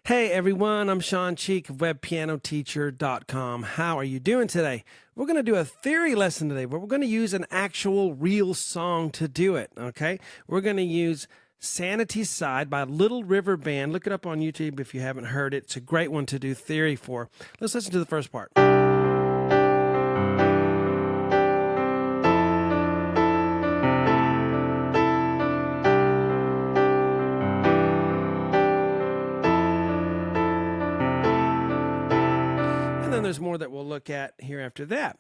Hey everyone, I'm Shawn Cheek of webpianoteacher.com. How are you doing today? We're going to do a theory lesson today, but we're going to use an actual real song to do it, okay? We're going to use Sanity's Side by Little River Band. Look it up on YouTube if you haven't heard it. It's a great one to do theory for. Let's listen to the first part. And then there's more that we'll look at here after that.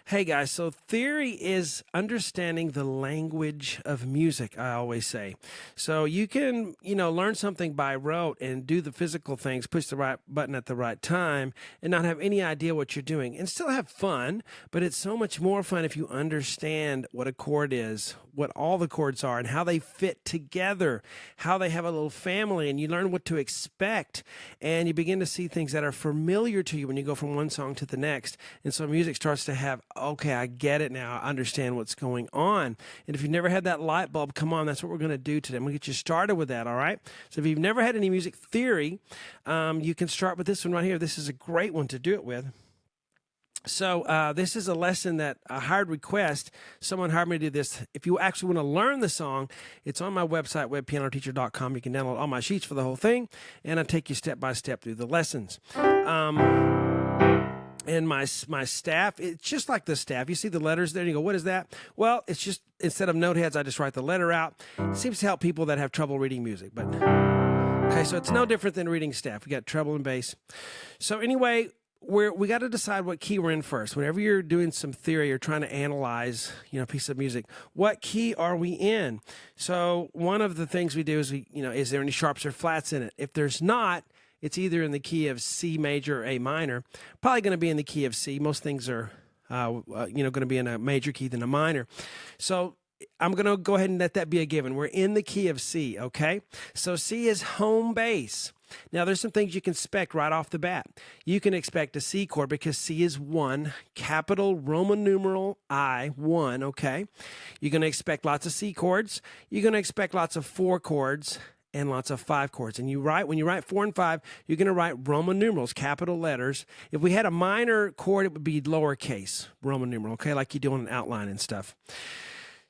Hey guys, so theory is understanding the language of music, I always say. So you can, learn something by rote and do the physical things, push the right button at the right time, and not have any idea what you're doing, and still have fun, but it's so much more fun if you understand what a chord is, what all the chords are, and how they fit together, how they have a little family, and you learn what to expect, and you begin to see things that are familiar to you when you go from one song to the next. And so music starts to have, okay, I get it now. I understand what's going on. And if you've never had that light bulb, come on, that's what we're going to do today. I'm going to get you started with that, all right? So if you've never had any music theory, you can start with this one right here. This is a great one to do it with. So this is a lesson that I hired request. Someone hired me to do this. If you actually want to learn the song, it's on my website, webpianoteacher.com. You can download all my sheets for the whole thing, and I take you step by step through the lessons. And my staff, it's just like the staff. You see the letters there, and you go, what is that? Well, it's just, instead of note heads, I just write the letter out. It seems to help people that have trouble reading music. But okay, so it's no different than reading staff. We got treble and bass. So anyway, we got to decide what key we're in first. Whenever you're doing some theory or trying to analyze, a piece of music, what key are we in? So one of the things we do is is there any sharps or flats in it? If there's not, it's either in the key of C major or A minor. Probably going to be in the key of C. Most things are, going to be in a major key than a minor. So I'm going to go ahead and let that be a given. We're in the key of C, okay? So C is home base. Now, there's some things you can expect right off the bat. You can expect a C chord because C is 1, capital Roman numeral I, 1, okay? You're going to expect lots of C chords. You're going to expect lots of 4 chords and lots of 5 chords. And when you write 4 and 5, you're going to write Roman numerals, capital letters. If we had a minor chord, it would be lowercase Roman numeral, okay, like you do on an outline and stuff.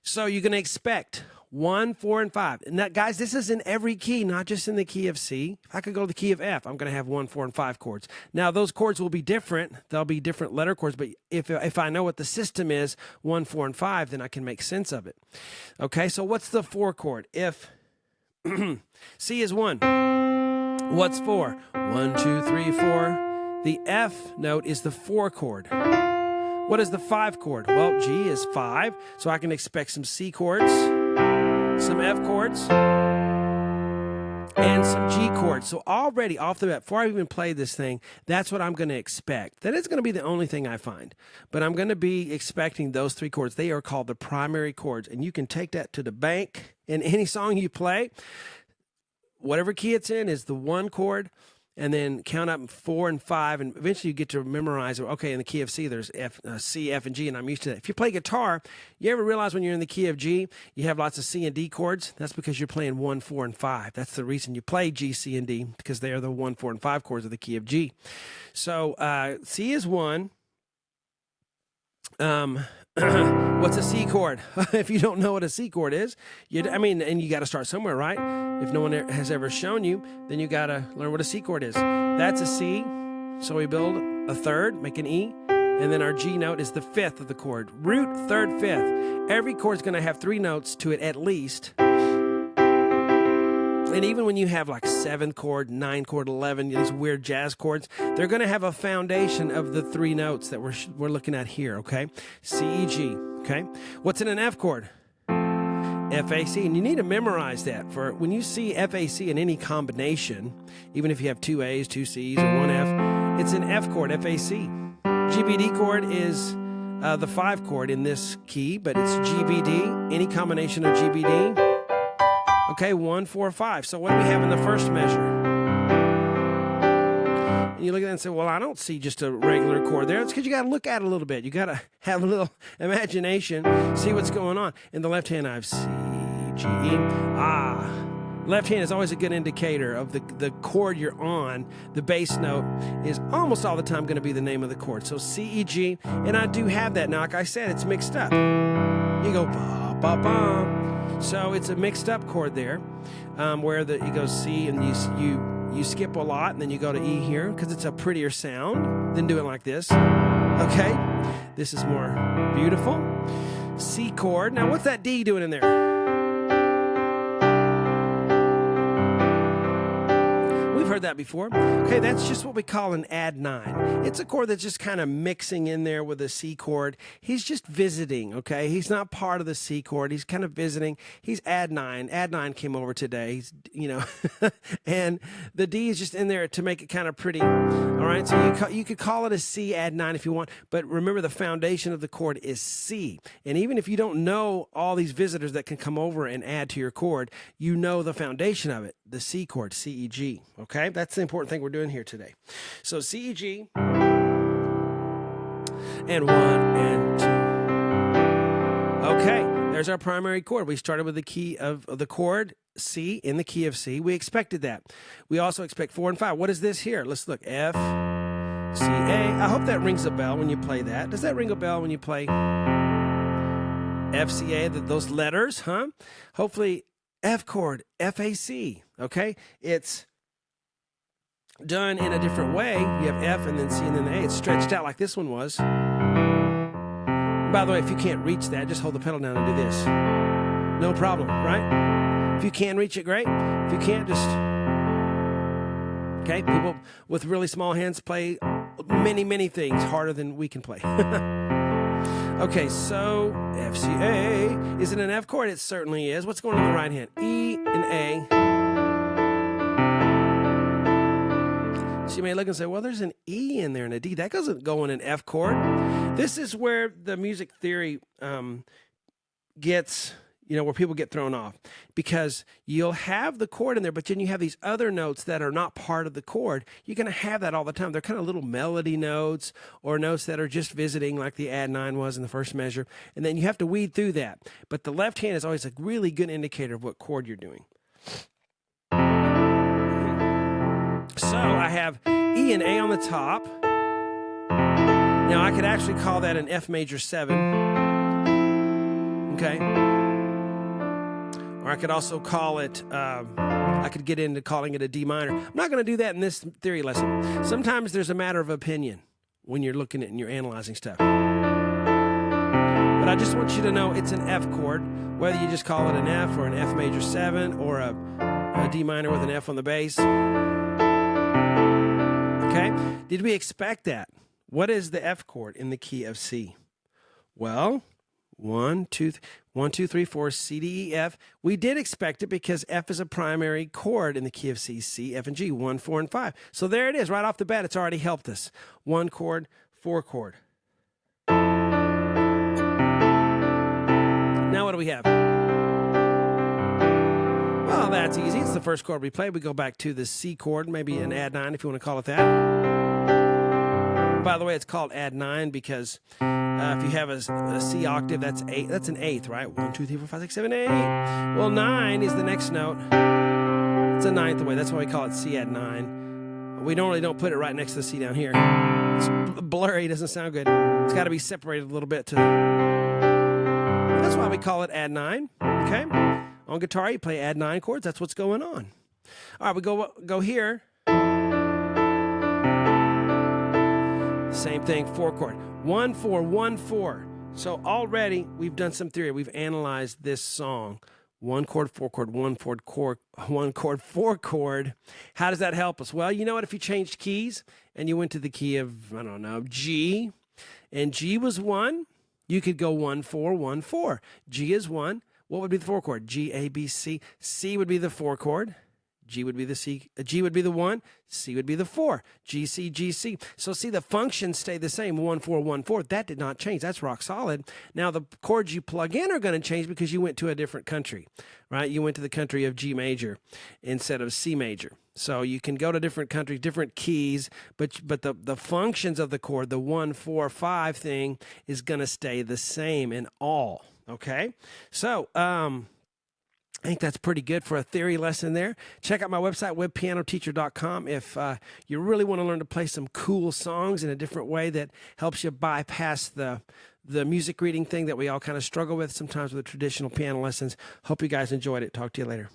So you're going to expect 1, 4, and 5. And that, guys, this is in every key, not just in the key of C. If I could go to the key of F, I'm going to have 1, 4, and 5 chords. Now, those chords will be different. They'll be different letter chords, but if I know what the system is, 1, 4, and 5, then I can make sense of it. Okay, so what's the 4 chord? If C is 1. What's 4? 1, 2, 3, 4. The F note is the 4 chord. What is the 5 chord? Well, G is 5, so I can expect some C chords, some F chords, and some G chords. So already off the bat, before I even play this thing, that's what I'm going to expect. That is going to be the only thing I find. But I'm going to be expecting those 3 chords. They are called the primary chords, and you can take that to the bank in any song you play. Whatever key it's in is the 1 chord, and then count up 4 and 5, and eventually you get to memorize, okay, in the key of C, there's F, C, F, and G, and I'm used to that. If you play guitar, you ever realize when you're in the key of G, you have lots of C and D chords? That's because you're playing 1, 4, and 5. That's the reason you play G, C, and D, because they are the 1, 4, and 5 chords of the key of G. So C is 1. What's a C chord? If you don't know what a C chord is, and you got to start somewhere, right? If no one has ever shown you, then you got to learn what a C chord is. That's a C, so we build a third, make an E, and then our G note is the 5th of the chord. Root, 3rd, 5th. Every chord's going to have 3 notes to it at least. And even when you have like 7th chord, 9th chord, 11, these weird jazz chords, they're going to have a foundation of the 3 notes that we're looking at here, okay? C, E, G, okay? What's in an F chord? F, A, C. And you need to memorize that. For when you see F, A, C in any combination, even if you have 2 A's, 2 C's, or 1 F, it's an F chord, F, A, C. G, B, D chord is the 5 chord in this key, but it's G, B, D, any combination of G, B, D. Okay, 1, 4, 5. So what do we have in the first measure? And you look at it and say, well, I don't see just a regular chord there. It's because you got to look at it a little bit. You got to have a little imagination, see what's going on. In the left hand, I have C, G, E. Left hand is always a good indicator of the chord you're on. The bass note is almost all the time going to be the name of the chord. So C, E, G, and I do have that now. Like I said, it's mixed up. You go ba ba ba. So it's a mixed up chord there, where you go C and you skip a lot, and then you go to E here because it's a prettier sound than doing like this. Okay, this is more beautiful. C chord. Now what's that D doing in there? We've heard that before. Okay, that's just what we call an add 9. It's a chord that's just kind of mixing in there with a C chord. He's just visiting, okay? He's not part of the C chord. He's kind of visiting. He's add 9. Add 9 came over today. He's, and the D is just in there to make it kind of pretty. All right, so you could call it a C add 9 if you want, but remember the foundation of the chord is C. And even if you don't know all these visitors that can come over and add to your chord, you know the foundation of it, the C chord, C, E, G, okay? That's the important thing we're doing here today. So C, E, G, and 1 and 2. Okay, there's our primary chord. We started with the key of the chord C in the key of C. We expected that. We also expect 4 and 5. What is this here? Let's look. F, C, A. I hope that rings a bell when you play that. Does that ring a bell when you play F, C, A, those letters, huh? Hopefully F chord, F, A, C, okay? It's done in a different way. You have F and then C and then the A. It's stretched out like this one was. By the way, if you can't reach that, just hold the pedal down and do this. No problem, right? If you can reach it, great. If you can't, just... Okay, people with really small hands play many, many things harder than we can play. Okay, so F, C, A. Is it an F chord? It certainly is. What's going on the right hand? E and A. So you may look and say, well, there's an E in there and a D. That doesn't go in an F chord. This is where the music theory gets, where people get thrown off. Because you'll have the chord in there, but then you have these other notes that are not part of the chord. You're going to have that all the time. They're kind of little melody notes or notes that are just visiting like the add 9 was in the first measure. And then you have to weed through that. But the left hand is always a really good indicator of what chord you're doing. So I have E and A on the top. Now I could actually call that an F major 7. Okay. Or I could also call it, I could get into calling it a D minor. I'm not going to do that in this theory lesson. Sometimes there's a matter of opinion when you're looking at and you're analyzing stuff. But I just want you to know it's an F chord, whether you just call it an F or an F major 7 or a D minor with an F on the bass. Okay, did we expect that? What is the F chord in the key of C? Well, 1, 2, 3, 4, C, D, E, F. We did expect it because F is a primary chord in the key of C, C, F, and G, 1, 4, and 5. So there it is, right off the bat, it's already helped us. 1 chord, 4 chord. Now what do we have? Well, that's easy. It's the first chord we play. We go back to the C chord, maybe an add 9 if you want to call it that. By the way, it's called add 9 because if you have a C octave, that's an eighth, right? 1, 2, 3, 4, 5, 6, 7, 8. Well, 9 is the next note. It's a ninth away. That's why we call it C add 9. We normally don't put it right next to the C down here. It's blurry. It doesn't sound good. It's got to be separated a little bit. That's why we call it add 9. Okay. On guitar, you play add 9 chords. That's what's going on. All right, we go here. Same thing, 4 chord. 1, 4, 1, 4. So already we've done some theory. We've analyzed this song. 1 chord, 4 chord, 1 chord, 1 chord, 4 chord. How does that help us? Well, you know what? If you changed keys and you went to the key of, I don't know, G, and G was 1, you could go 1, 4, 1, 4. G is 1. What would be the 4 chord? G, A, B, C. C would be the 4 chord. G would be the C. G would be the 1. C would be the 4. G, C, G, C. So see, the functions stay the same. 1, 4, 1, 4. That did not change. That's rock solid. Now the chords you plug in are going to change because you went to a different country, right? You went to the country of G major instead of C major. So you can go to different countries, different keys, but the functions of the chord, the 1, 4, 5 thing is going to stay the same in all. Okay, so I think that's pretty good for a theory lesson there. Check out my website, webpianoteacher.com, if you really want to learn to play some cool songs in a different way that helps you bypass the music reading thing that we all kind of struggle with sometimes with traditional piano lessons. Hope you guys enjoyed it. Talk to you later.